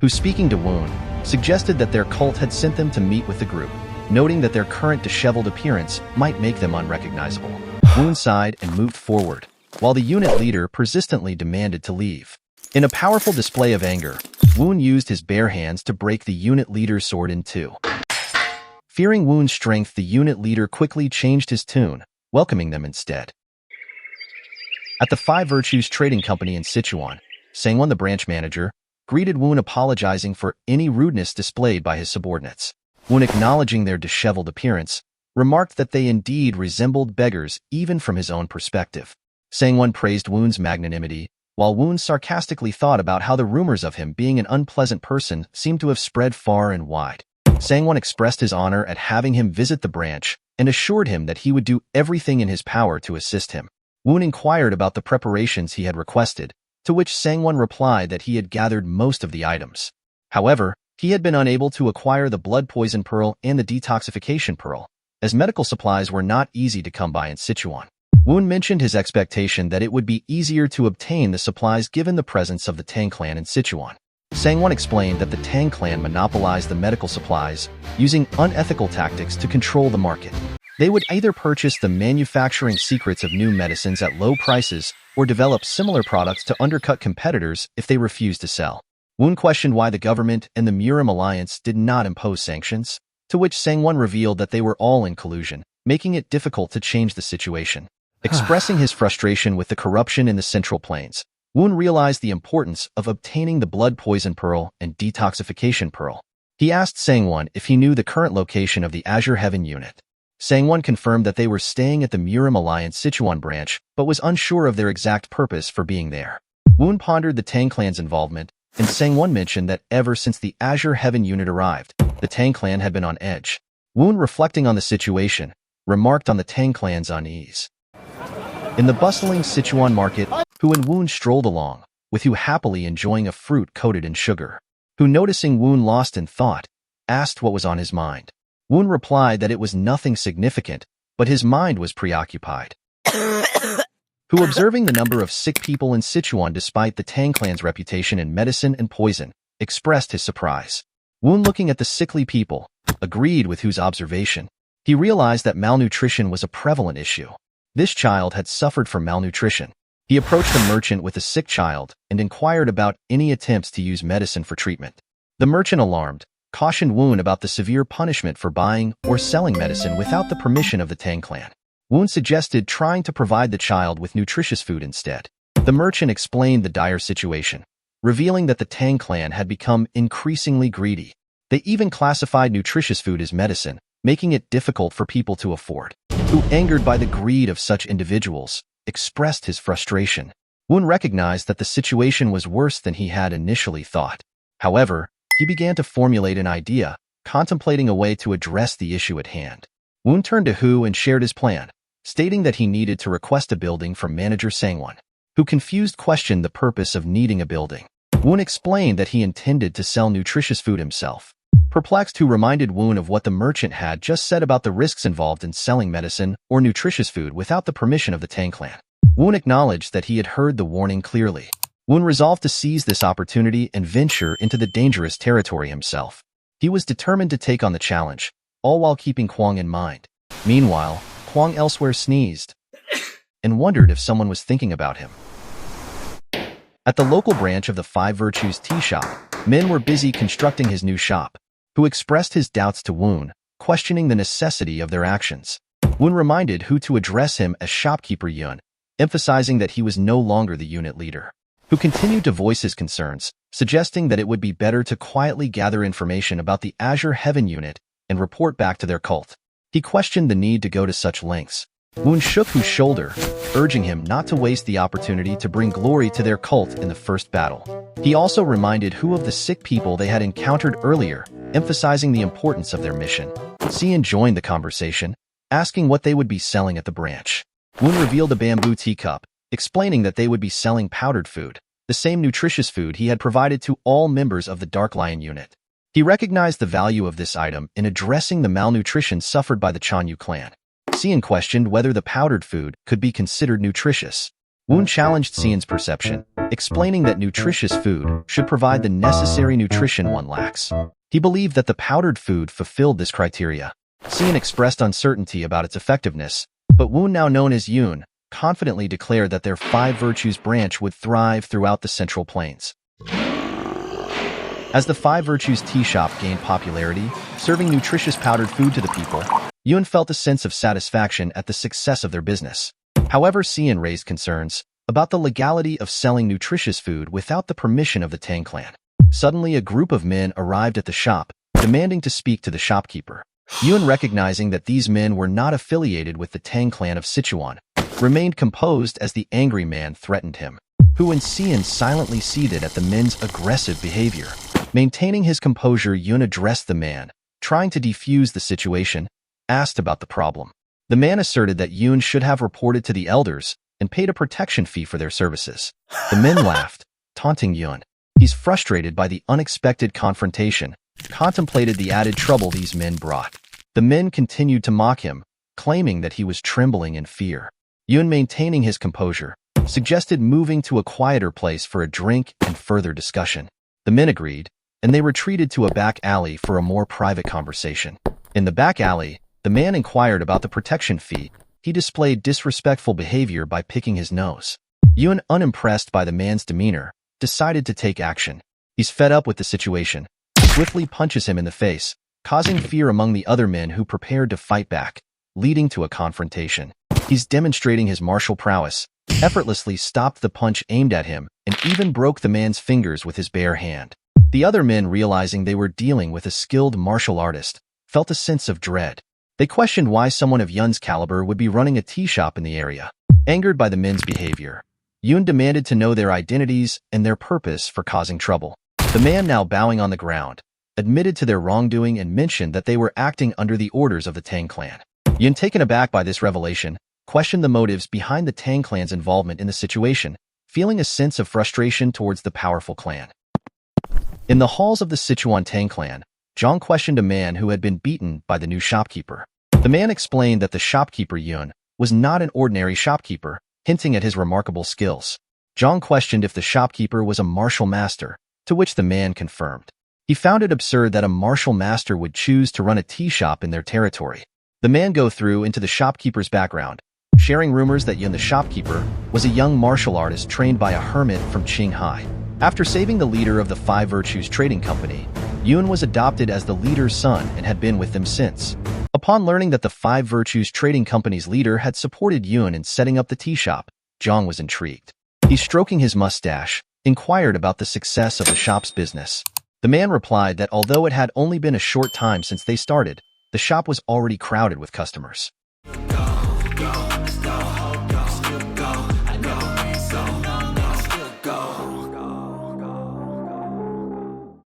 who, speaking to Woon, suggested that their cult had sent them to meet with the group, noting that their current disheveled appearance might make them unrecognizable. Woon sighed and moved forward, while the unit leader persistently demanded to leave. In a powerful display of anger, Woon used his bare hands to break the unit leader's sword in two. Fearing Woon's strength, the unit leader quickly changed his tune, welcoming them instead. At the Five Virtues Trading Company in Sichuan, Sangwon, the branch manager, greeted Woon, apologizing for any rudeness displayed by his subordinates. Woon, acknowledging their disheveled appearance, remarked that they indeed resembled beggars even from his own perspective. Sangwon praised Woon's magnanimity, while Woon sarcastically thought about how the rumors of him being an unpleasant person seemed to have spread far and wide. Sangwon expressed his honor at having him visit the branch and assured him that he would do everything in his power to assist him. Woon inquired about the preparations he had requested, to which Sangwon replied that he had gathered most of the items. However, he had been unable to acquire the blood poison pearl and the detoxification pearl, as medical supplies were not easy to come by in Sichuan. Woon mentioned his expectation that it would be easier to obtain the supplies given the presence of the Tang Clan in Sichuan. Sangwon explained that the Tang Clan monopolized the medical supplies, using unethical tactics to control the market. They would either purchase the manufacturing secrets of new medicines at low prices or develop similar products to undercut competitors if they refused to sell. Woon questioned why the government and the Murim Alliance did not impose sanctions, to which Sangwon revealed that they were all in collusion, making it difficult to change the situation. Expressing his frustration with the corruption in the Central Plains, Woon realized the importance of obtaining the blood poison pearl and detoxification pearl. He asked Sangwon if he knew the current location of the Azure Heaven unit. Sangwon confirmed that they were staying at the Murim Alliance Sichuan branch, but was unsure of their exact purpose for being there. Woon pondered the Tang Clan's involvement, and Sangwon mentioned that ever since the Azure Heaven unit arrived, the Tang Clan had been on edge. Woon, reflecting on the situation, remarked on the Tang Clan's unease. In the bustling Sichuan market, Hu and Woon strolled along, with Hu happily enjoying a fruit coated in sugar. Hu, noticing Woon lost in thought, asked what was on his mind. Woon replied that it was nothing significant, but his mind was preoccupied. Hu, observing the number of sick people in Sichuan despite the Tang Clan's reputation in medicine and poison, expressed his surprise. Woon, looking at the sickly people, agreed with Hu's observation. He realized that malnutrition was a prevalent issue. This child had suffered from malnutrition. He approached the merchant with a sick child and inquired about any attempts to use medicine for treatment. The merchant, alarmed, cautioned Woon about the severe punishment for buying or selling medicine without the permission of the Tang Clan. Woon suggested trying to provide the child with nutritious food instead. The merchant explained the dire situation, revealing that the Tang Clan had become increasingly greedy. They even classified nutritious food as medicine, making it difficult for people to afford. Who, angered by the greed of such individuals, expressed his frustration. Woon recognized that the situation was worse than he had initially thought. However, he began to formulate an idea, contemplating a way to address the issue at hand. Woon turned to Hu and shared his plan, stating that he needed to request a building from manager Sangwon, who, confused, questioned the purpose of needing a building. Woon explained that he intended to sell nutritious food himself. Perplexed, Hu reminded Woon of what the merchant had just said about the risks involved in selling medicine or nutritious food without the permission of the Tang Clan. Woon acknowledged that he had heard the warning clearly. Woon resolved to seize this opportunity and venture into the dangerous territory himself. He was determined to take on the challenge, all while keeping Kwang in mind. Meanwhile, Kwang elsewhere sneezed and wondered if someone was thinking about him. At the local branch of the Five Virtues tea shop, men were busy constructing his new shop. Hu expressed his doubts to Woon, questioning the necessity of their actions. Woon reminded Hu to address him as shopkeeper Yun, emphasizing that he was no longer the unit leader. Hu continued to voice his concerns, suggesting that it would be better to quietly gather information about the Azure Heaven unit and report back to their cult. He questioned the need to go to such lengths. Woon shook Hu's shoulder, urging him not to waste the opportunity to bring glory to their cult in the first battle. He also reminded Hu of the sick people they had encountered earlier, emphasizing the importance of their mission. Xian joined the conversation, asking what they would be selling at the branch. Woon revealed a bamboo teacup, explaining that they would be selling powdered food, the same nutritious food he had provided to all members of the Dark Lion unit. He recognized the value of this item in addressing the malnutrition suffered by the Chanyu clan. Xian questioned whether the powdered food could be considered nutritious. Woon challenged Xian's perception, explaining that nutritious food should provide the necessary nutrition one lacks. He believed that the powdered food fulfilled this criteria. Xian expressed uncertainty about its effectiveness, but Woon, now known as Yoon, confidently declared that their five virtues branch would thrive throughout the Central Plains. As the Five Virtues tea shop gained popularity, serving nutritious powdered food to the people, Yoon felt a sense of satisfaction at the success of their business. However, Xian raised concerns about the legality of selling nutritious food without the permission of the Tang Clan. Suddenly, a group of men arrived at the shop, demanding to speak to the shopkeeper. Yoon, recognizing that these men were not affiliated with the Tang Clan of Sichuan, remained composed as the angry man threatened him. Hu and Xian silently seethed at the men's aggressive behavior. Maintaining his composure, Yoon addressed the man, trying to defuse the situation, asked about the problem. The man asserted that Yoon should have reported to the elders and paid a protection fee for their services. The men laughed, taunting Yoon. He's frustrated by the unexpected confrontation, contemplated the added trouble these men brought. The men continued to mock him, claiming that he was trembling in fear. Yoon, maintaining his composure, suggested moving to a quieter place for a drink and further discussion. The men agreed, and they retreated to a back alley for a more private conversation. In the back alley, the man inquired about the protection fee. He displayed disrespectful behavior by picking his nose. Yoon, unimpressed by the man's demeanor, decided to take action. He's fed up with the situation, swiftly punches him in the face, causing fear among the other men who prepared to fight back, leading to a confrontation. He's demonstrating his martial prowess, effortlessly stopped the punch aimed at him, and even broke the man's fingers with his bare hand. The other men, realizing they were dealing with a skilled martial artist, felt a sense of dread. They questioned why someone of Yun's caliber would be running a tea shop in the area. Angered by the men's behavior, Yoon demanded to know their identities and their purpose for causing trouble. The man, now bowing on the ground, admitted to their wrongdoing and mentioned that they were acting under the orders of the Tang Clan. Yoon, taken aback by this revelation, questioned the motives behind the Tang Clan's involvement in the situation, feeling a sense of frustration towards the powerful clan. In the halls of the Sichuan Tang Clan, Zhang questioned a man who had been beaten by the new shopkeeper. The man explained that the shopkeeper Yoon was not an ordinary shopkeeper, hinting at his remarkable skills. Zhang questioned if the shopkeeper was a martial master, to which the man confirmed. He found it absurd that a martial master would choose to run a tea shop in their territory. The man go through into the shopkeeper's background, sharing rumors that Yoon, the shopkeeper, was a young martial artist trained by a hermit from Qinghai. After saving the leader of the Five Virtues Trading Company, Yoon was adopted as the leader's son and had been with them since. Upon learning that the Five Virtues Trading Company's leader had supported Yoon in setting up the tea shop, Zhang was intrigued. He, stroking his mustache, inquired about the success of the shop's business. The man replied that although it had only been a short time since they started, the shop was already crowded with customers. Go, go.